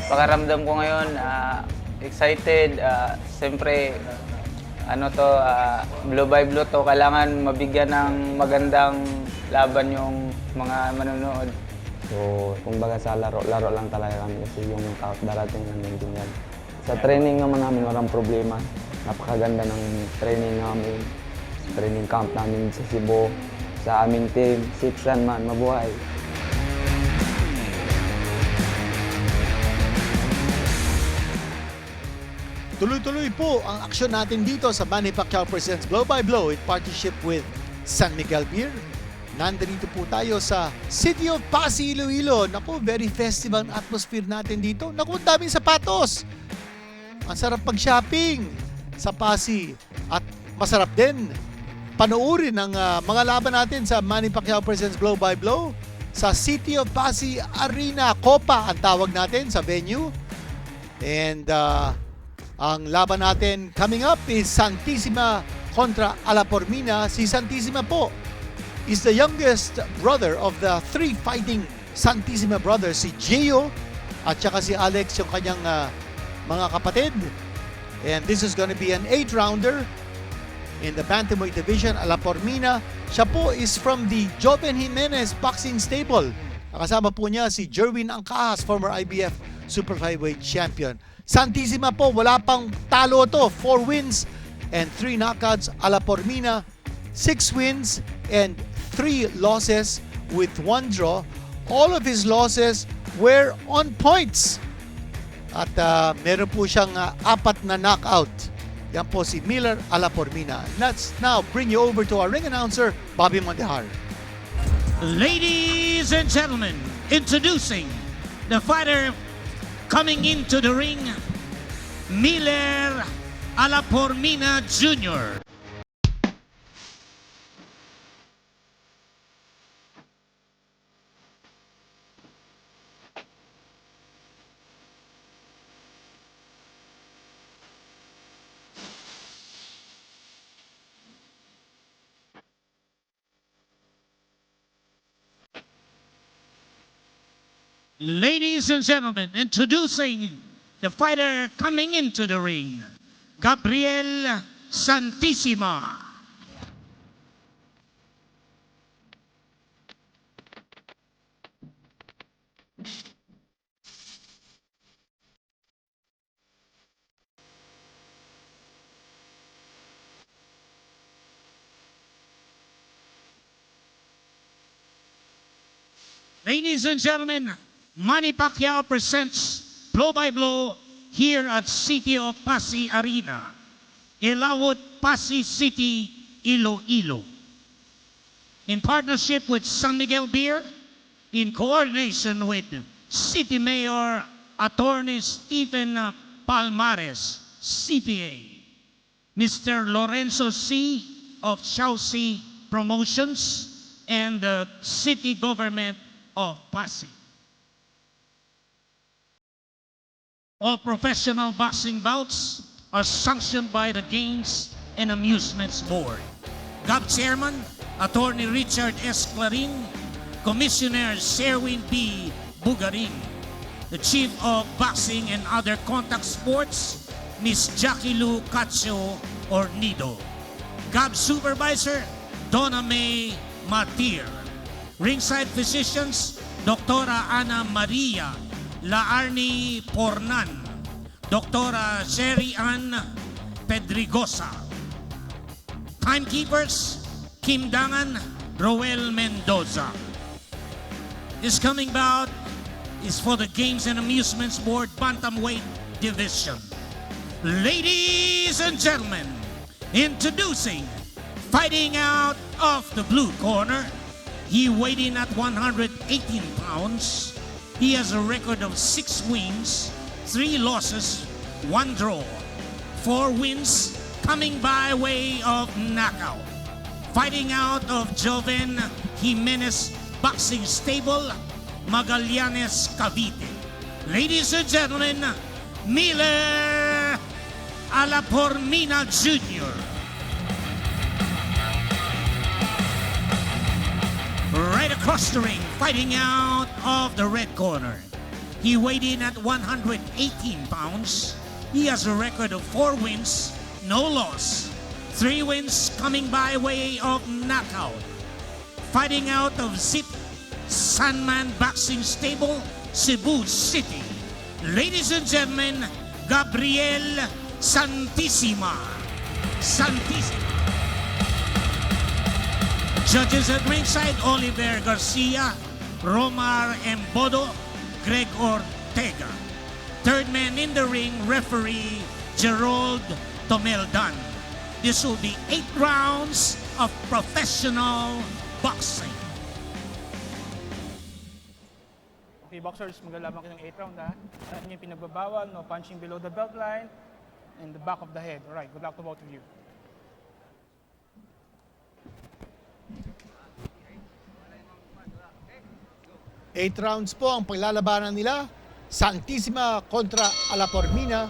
Pakaramdam ko ngayon, excited. Siyempre, blue by blue to. Kailangan mabigyan ng magandang laban yung mga manonood. So, kumbaga sa laro lang talaga kami kasi yung count darating namin din yan. Sa training naman namin walang problema. Napakaganda ng training namin. Training camp namin sa Cebu. Sa aming team, 6 man, mabuhay. Tuloy-tuloy po ang aksyon natin dito sa Manny Pacquiao Presents Blow by Blow in partnership with San Miguel Beer. Nandito po tayo sa City of Pasig, Iloilo. Naku, very festive ang atmosphere natin dito. Naku, daming sapatos. Ang sarap pag-shopping sa Pasig. At masarap din panoorin ang mga laban natin sa Manny Pacquiao Presents Blow by Blow sa City of Pasig Arena. Copa ang tawag natin sa venue. And ang laban natin coming up is Santisima kontra Alapormina. Si Santisima po is the youngest brother of the 3 fighting Santisima brothers, si Gio at saka si Alex, yung kanyang mga kapatid. And this is going to be an 8-rounder in the bantamweight division. Alapormina, siya po is from the Joven Jimenez boxing stable. Kasama po niya si Jerwin Angkahas, former IBF Super Flyweight champion. Santisima po, wala pang talo to. 4 wins and 3 knockouts. Alapormina, 6 wins and 3 losses with 1 draw. All of his losses were on points. At meron po siyang 4 na knockout. Yan po si Miller Alapormina. Let's now bring you over to our ring announcer, Bobby Mondehar. Ladies and gentlemen, introducing the fighter coming into the ring, Miller Alapormina Jr. Ladies and gentlemen, introducing the fighter coming into the ring, Gabriel Santisima. Ladies and gentlemen, Manny Pacquiao presents Blow by Blow here at City of Pasig Arena, Ilawod, Pasig City, Iloilo. In partnership with San Miguel Beer, in coordination with City Mayor Attorney Stephen Palmares, CPA, Mr. Lorenzo C. of Chelsea Promotions, and the City Government of Pasig. All professional boxing bouts are sanctioned by the Games and Amusements Board. GAB Chairman, Attorney Richard S. Clarin, Commissioner Sherwin P. Bugarin, the Chief of Boxing and Other Contact Sports, Miss Jackie Lou Cacho Ornido, GAB Supervisor, Donna May Matir, Ringside Physicians, Dr. Ana Maria Laarni Pornan, Dr. Sherry Ann Pedrigosa. Timekeepers, Kim Dangan, Roel Mendoza. This coming bout is for the Games and Amusements Board Bantamweight Division. Ladies and gentlemen, introducing, fighting out of the blue corner, he weighed in at 118 pounds. He has a record of 6 wins, 3 losses, 1 draw, 4 wins coming by way of knockout. Fighting out of Joven Jimenez Boxing Stable, Magallanes, Cavite. Ladies and gentlemen, Miller Alapormina Jr. Right across the ring, fighting out of the red corner. He weighed in at 118 pounds. He has a record of 4 wins, no loss. 3 wins coming by way of knockout. Fighting out of Zip Sandman Boxing Stable, Cebu City. Ladies and gentlemen, Gabriel Santisima. Santisima. Judges at ringside, Oliver Garcia, Romar Embodo, Greg Ortega. Third man in the ring, referee Gerald Tomeldan. This will be 8 rounds of professional boxing. Okay, boxers, maglalaban kayo ng 8 round ha. Ano yung pinagbabawal, no punching below the belt line and the back of the head. Alright, good luck to both of you. Eight rounds po ang paglalabanan nila. Santisima kontra Alapormina.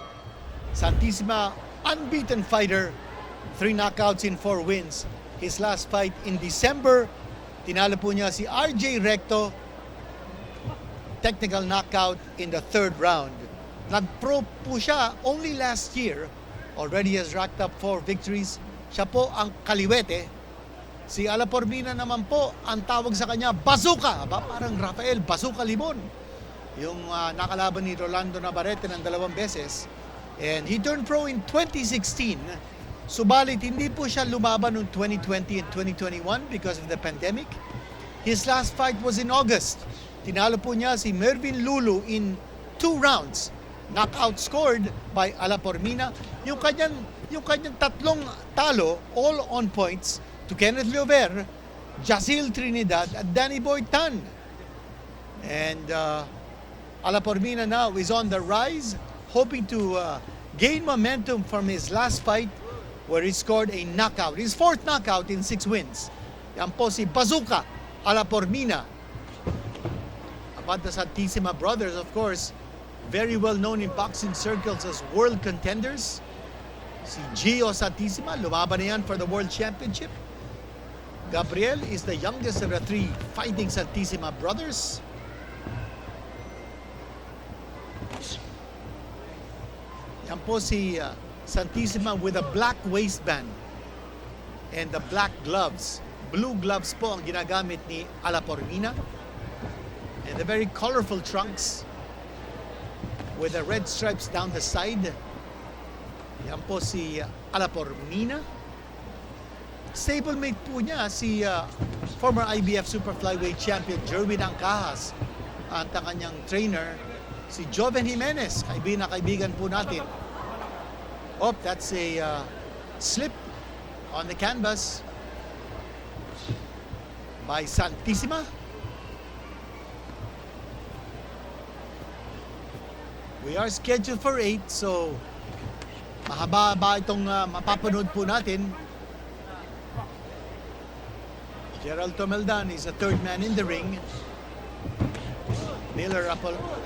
Santisima, unbeaten fighter. 3 knockouts in 4 wins. His last fight in December, tinalo po niya si RJ Recto. Technical knockout in the 3rd round. Nag-pro po siya only last year. Already has racked up 4 victories. Siya po ang kaliwete. Si Alapormina naman po, ang tawag sa kanya, Bazooka. Parang Rafael Bazooka Limon. Yung nakalaban ni Rolando Navarrete ng 2 beses. And he turned pro in 2016. Subalit, hindi po siya lumaban noong 2020 and 2021 because of the pandemic. His last fight was in August. Tinalo po niya si Mervin Lulu in 2 rounds. Knockout scored by Alapormina. Yung kanyang 3 talo, all on points, to Kenneth Llover, Jacil Trinidad, at Danny Boy Tan. And Alapormina now is on the rise, hoping to gain momentum from his last fight where he scored a knockout. His 4th knockout in 6 wins. Yan po si Bazooka Alapormina. About the Santisima brothers, of course, very well known in boxing circles as world contenders. Si Gio Santisima, lumaban na yan for the World Championship. Gabriel is the youngest of the 3 fighting Santisima brothers. Yan po si Santisima with a black waistband and the black gloves. Blue gloves po ang ginagamit ni Alapormina. And the very colorful trunks with the red stripes down the side. Yan po si Alapormina. Stablemate po niya si former IBF Super Flyweight Champion Jerwin Angcahas at ang kanyang trainer si Joven Jimenez, kaibigan po natin. Oh, that's a slip on the canvas by Santisima. We are scheduled for 8, so mahaba itong mapapanood po natin. Gerald Tomeldan is a 3rd man in the ring. Miller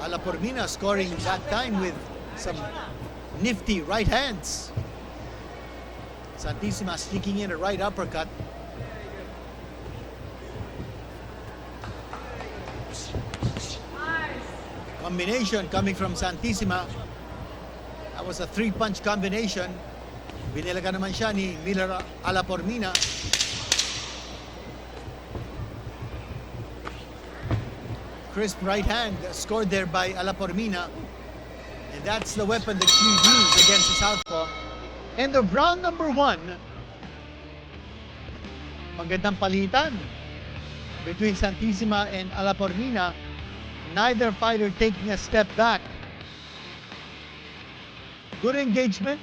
Alapormina scoring that time with some nifty right hands. Santisima sneaking in a right uppercut. Combination coming from Santisima. That was a 3-punch combination. Binilaga naman siya ni Miller Alapormina. Crisp right hand scored there by Alapormina. And that's the weapon that you use against the southpaw. End of round number 1. Magandang palitan between Santisima and Alapormina. Neither fighter taking a step back. Good engagement.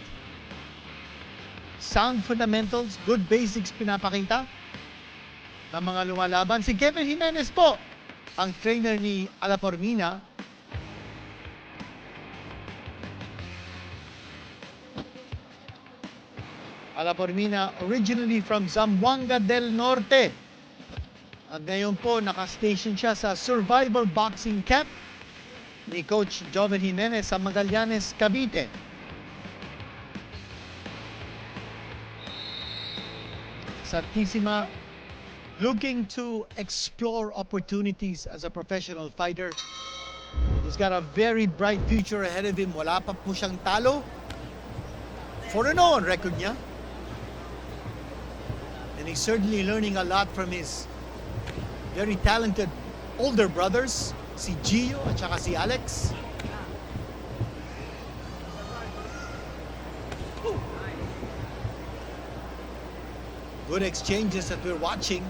Sound fundamentals. Good basics pinapakita ng mga lumalaban. Si Kevin Jimenez po, ang trainer ni Alapormina. Alapormina originally from Zamboanga del Norte. At ngayon po nakastation siya sa Survival Boxing Camp ni Coach Joven Jimenez sa Magallanes, Cavite. Santisima looking to explore opportunities as a professional fighter. He's got a very bright future ahead of him. Wala pa po siyang talo. 4-0 ang record niya. And he's certainly learning a lot from his very talented older brothers, si Gio at saka si Alex. Good exchanges that we're watching.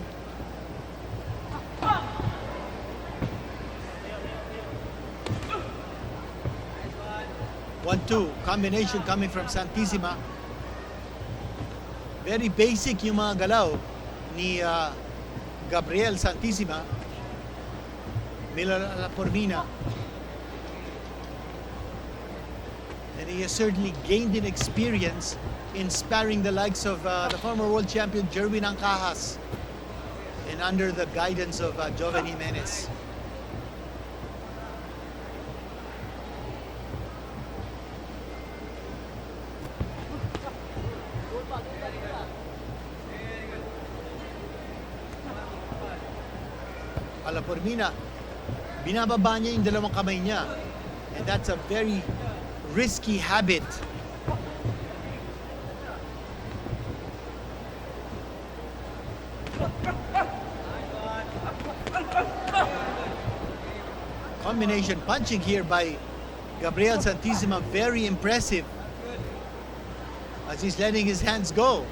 One-two combination coming from Santisima. Very basic yung mga galaw ni Gabriel Santisima. Miller Alapormina. And he has certainly gained in experience in sparring the likes of the former world champion Jerwin Ancajas and under the guidance of Joven Jimenez. Alapormina, binababa niya yung dalawang kamay niya. And that's a very risky habit. Combination punching here by Gabriel Santisima, very impressive as he's letting his hands go.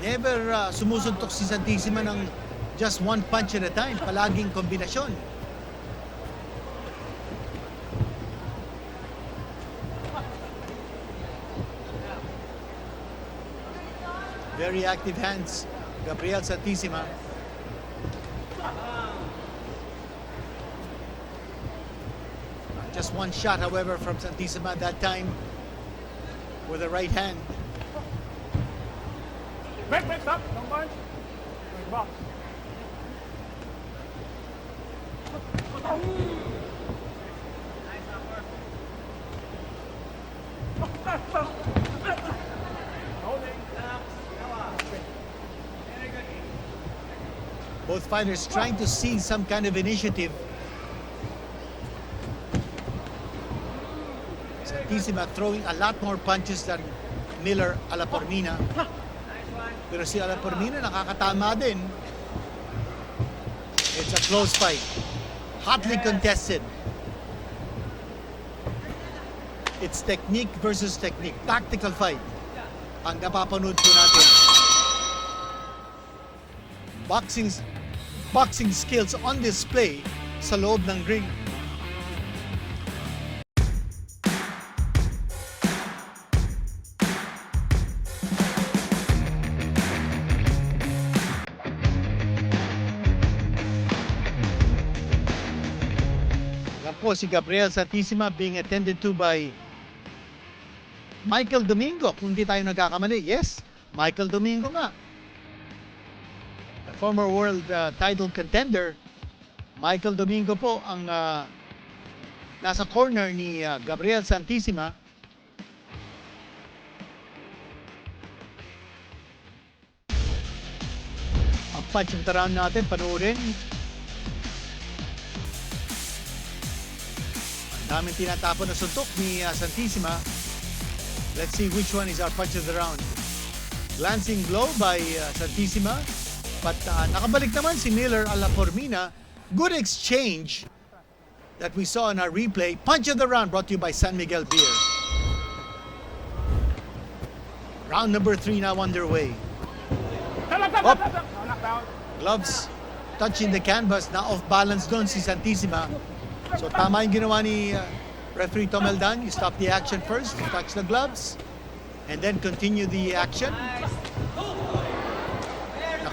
Never sumusuntok si Santisima ng just one punch at a time. Palaging kombinasyon. Very active hands, Gabriel Santisima. Just one shot, however, from Santisima that time with the right hand. Break, stop, don't punch. Wait, box. Both fighters trying to see some kind of initiative. Santisima throwing a lot more punches than Miller Alapormina. Pero si Alapormina nakakatama din. It's a close fight. Hotly contested. It's technique versus technique. Tactical fight ang napapanood po natin. Boxing skills on display sa loob ng ring. Yan po si Gabriel Santisima being attended to by Michael Domingo. Kung di tayo nagkakamali, yes, Michael Domingo nga. Former world title contender, Michael Domingo po ang nasa corner ni Gabriel Santisima. Ang punch of the round natin, panoorin. Ang daming tinatapon na suntok ni Santisima. Let's see which one is our punch of the round. Glancing blow by Santisima. But nakabalik naman si Miller Alapormina. Good exchange that we saw in our replay. Punch of the round brought to you by San Miguel Beer. Round number 3 now underway. Up. Gloves touching the canvas. Na off balance doon si Santisima. So tama yung ginawa ni referee Tom Eldan. You stop the action first, touch the gloves, and then continue the action.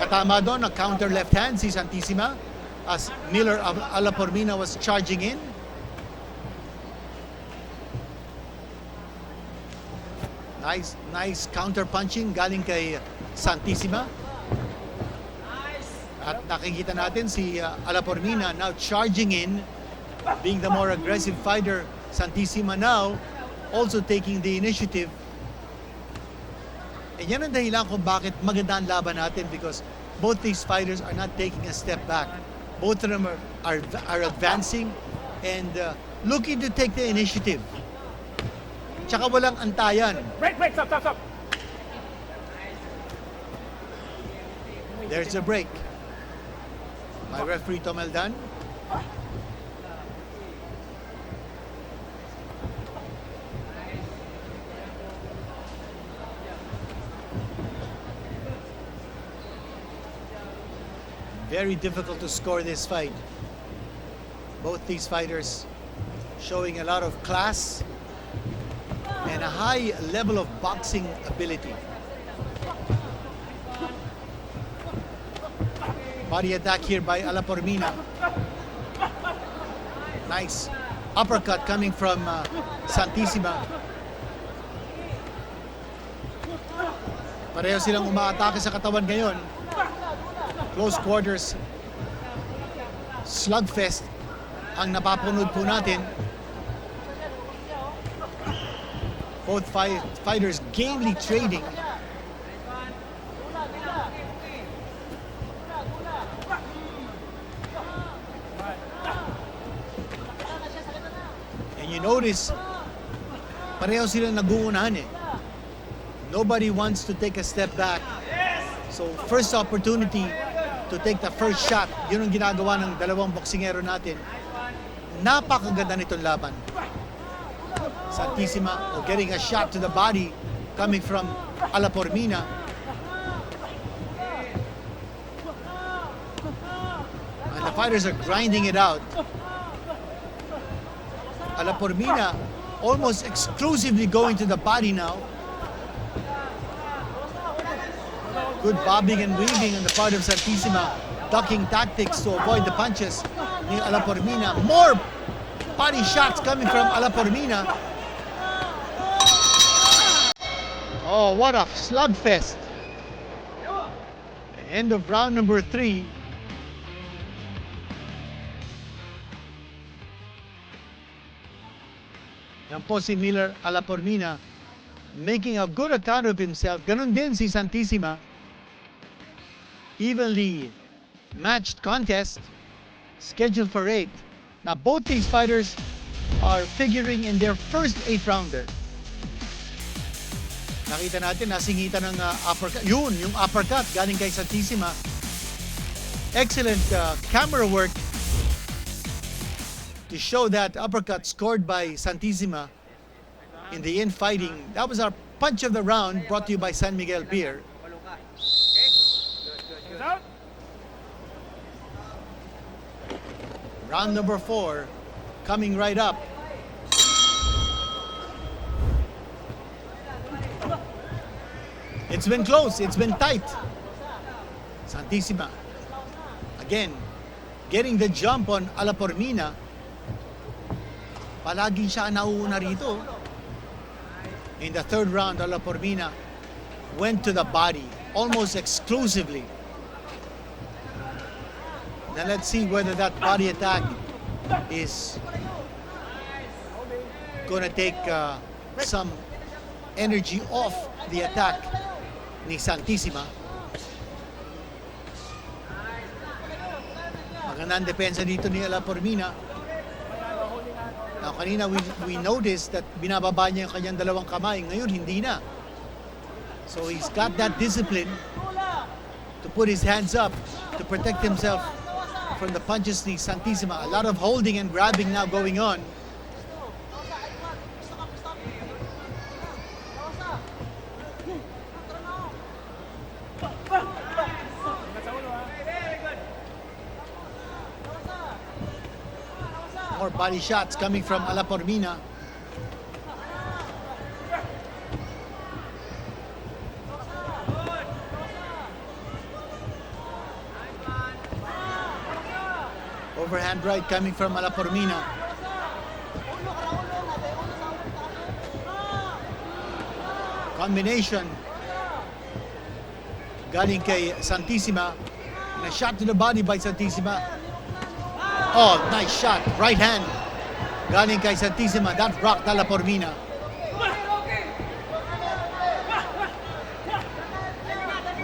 Nakatama doon, nag-counter left hand si Santisima as Miller Alapormina was charging in. Nice counter punching galing kay Santisima. At nakikita natin si Alapormina now charging in, being the more aggressive fighter. Santisima now also taking the initiative And yan ang dahilan kung bakit maganda ang laban natin, because both these fighters are not taking a step back. Both of them are advancing and looking to take the initiative. Tsaka walang antayan. Break, stop. There's a break. My referee Tom Eldan. Very difficult to score this fight. Both these fighters showing a lot of class and a high level of boxing ability. Body attack here by Alapormina. Nice uppercut coming from Santisima. Pareho silang umaatake sa katawan ngayon. Close quarters slugfest ang napapunod po natin. Both fighters gamely trading. And you notice, pareho silang naguunahan eh. Nobody wants to take a step back. So first opportunity to take the first shot, yun ang ginagawa ng dalawang boksingero natin. Napakaganda nitong laban. Santisima getting a shot to the body coming from Alapormina. And the fighters are grinding it out. Alapormina almost exclusively going to the body now. Good bobbing and weaving on the part of Santisima, ducking tactics to avoid the punches ni Alapormina. More body shots coming from Alapormina. Oh, what a slugfest. End of round number 3. Yan po si Miller Alapormina making a good account of himself. Ganun din si Santisima. Evenly matched contest scheduled for 8. Now both these fighters are figuring in their first 8-rounder. Nakita natin, nasingitan ng uppercut. Yun, yung uppercut galing kay Santisima. Excellent camera work to show that uppercut scored by Santisima in the infighting. That was our punch of the round, brought to you by San Miguel Beer. Round number 4 coming right up. It's been close, it's been tight. Santisima again getting the jump on Alapormina. Palagi siya nauuna rito. In the third round, Alapormina went to the body almost exclusively. Now let's see whether that body attack is gonna take some energy off the attack ni Santisima. Magandang depensa dito ni Alapormina. Now kanina we noticed that binababa niya yung kanyang dalawang kamay. Ngayon hindi na. So he's got that discipline to put his hands up to protect himself from the punches ni Santisima. A lot of holding and grabbing now going on. More body shots coming from Alapormina. Overhand right coming from Alapormina. Combination galing kay Santisima. And a shot to the body by Santisima. Oh, nice shot. Right hand galing kay Santisima. That rocked Alapormina.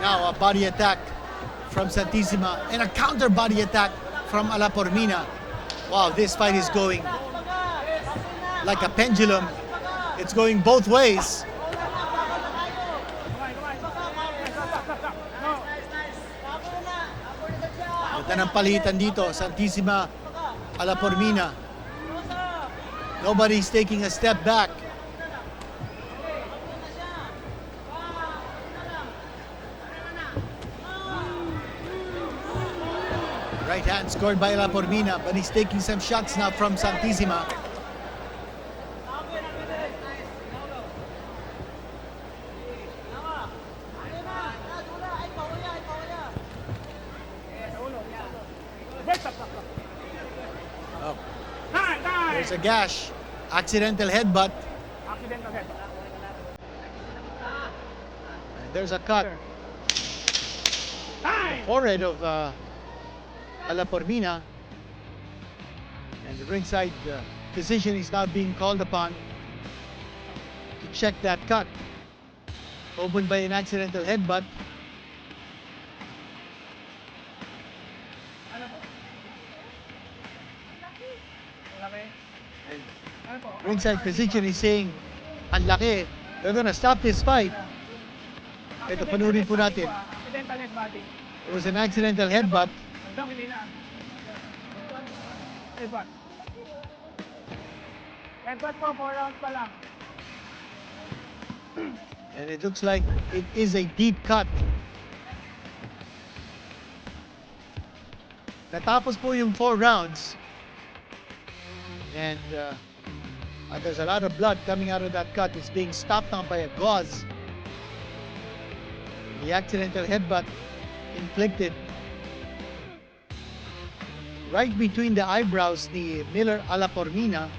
Now a body attack from Santisima and a counter body attack from Alapormina. Wow, this fight is going like a pendulum. It's going both ways. Ganda ng palitan dito, Santisima, Alapormina. Nobody's taking a step back. Right hand scored by Alapormina, but he's taking some shots now from Santisima. Oh, there's a gash. Accidental headbutt. Accidental head. And there's a cut. The forehead of Alapormina. And the ringside physician is now being called upon to check that cut. Opened by an accidental headbutt. Ringside physician is saying, ang laki, they're gonna stop this fight. Ito, panurin po natin. Accidental headbutting. It was an accidental headbutt. Hanggang hindi na. Headbutt. Headbutt po, 4 rounds pa lang. And it looks like it is a deep cut. Natapos po yung 4 rounds. And there's a lot of blood coming out of that cut. It's being stopped now by a gauze. The accidental headbutt inflicted right between the eyebrows ni Miller Alapormina.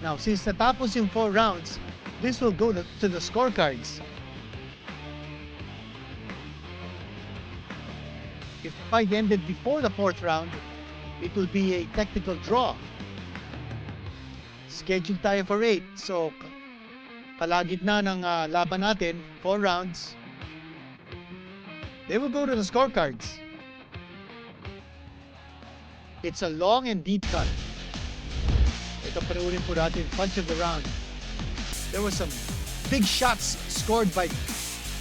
Now, since natapos yung 4 rounds, this will go to the scorecards. If the fight ended before the 4th round, it will be a technical draw. Scheduled tayo for 8. So, kalagitna ng laban natin, 4 rounds. They will go to the scorecards. It's a long and deep cut. Ito panuurin po natin, punch of the round. There were some big shots scored by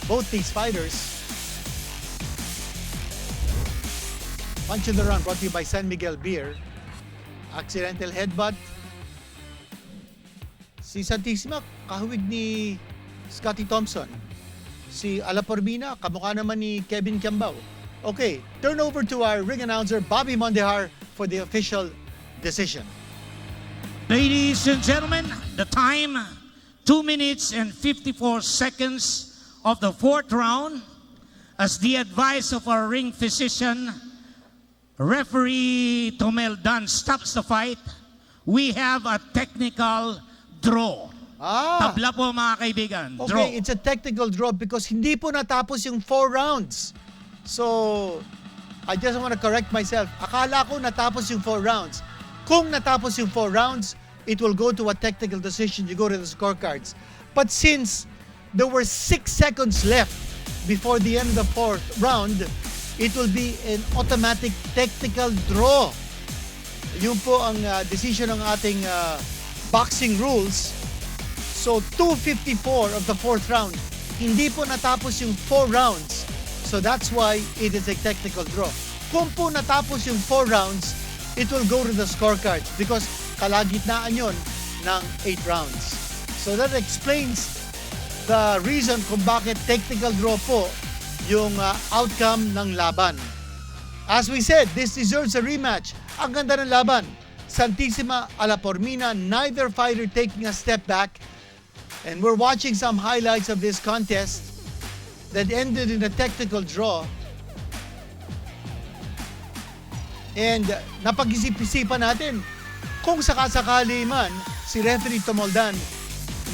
both these fighters. Punch of the round brought to you by San Miguel Beer. Accidental headbutt. Si Santisima, kahawig ni Scotty Thompson. Si Alapormina, kamukha naman ni Kevin Kiambao. Okay, turn over to our ring announcer, Bobby Mondehar, for the official decision. Ladies and gentlemen, the time, 2 minutes and 54 seconds of the 4th round. As the advice of our ring physician, Referee Tomel Dan stops the fight. We have a technical draw. Tabla po mga kaibigan. Okay, Draw. it's a technical draw because hindi po natapos yung 4 rounds. So, I just want to correct myself. Akala ko natapos yung 4 rounds. Kung natapos yung 4 rounds, it will go to a technical decision. You go to the scorecards. But since there were 6 seconds left before the end of the 4th round, it will be an automatic technical draw. Yun po ang decision ng ating boxing rules. So 2:54 of the 4th round, hindi po natapos yung 4 rounds. So that's why it is a technical draw. Kung po natapos yung 4 rounds, it will go to the scorecards because kalagitnaan yun ng 8 rounds. So that explains the reason kung bakit technical draw po yung outcome ng laban. As we said, this deserves a rematch. Ang ganda ng laban. Santisima, Alapormina, neither fighter taking a step back. And we're watching some highlights of this contest that ended in a technical draw. And napag-isip-isipan natin, kung sakasakali man si referee Tomoldan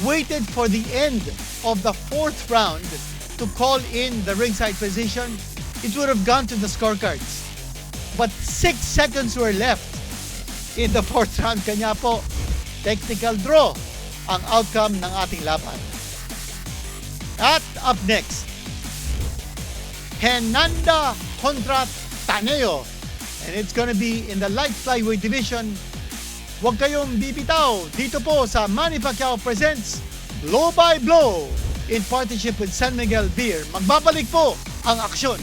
waited for the end of the 4th round to call in the ringside physician, it would have gone to the scorecards. But 6 seconds were left in the 4th round. Kanya po, technical draw ang outcome ng ating laban. At up next, Henanda kontra Taneo. And it's gonna be in the light flyweight division. Huwag kayong bibitaw dito po sa Manny Pacquiao presents Blow by Blow in partnership with San Miguel Beer. Magbabalik po ang aksyon.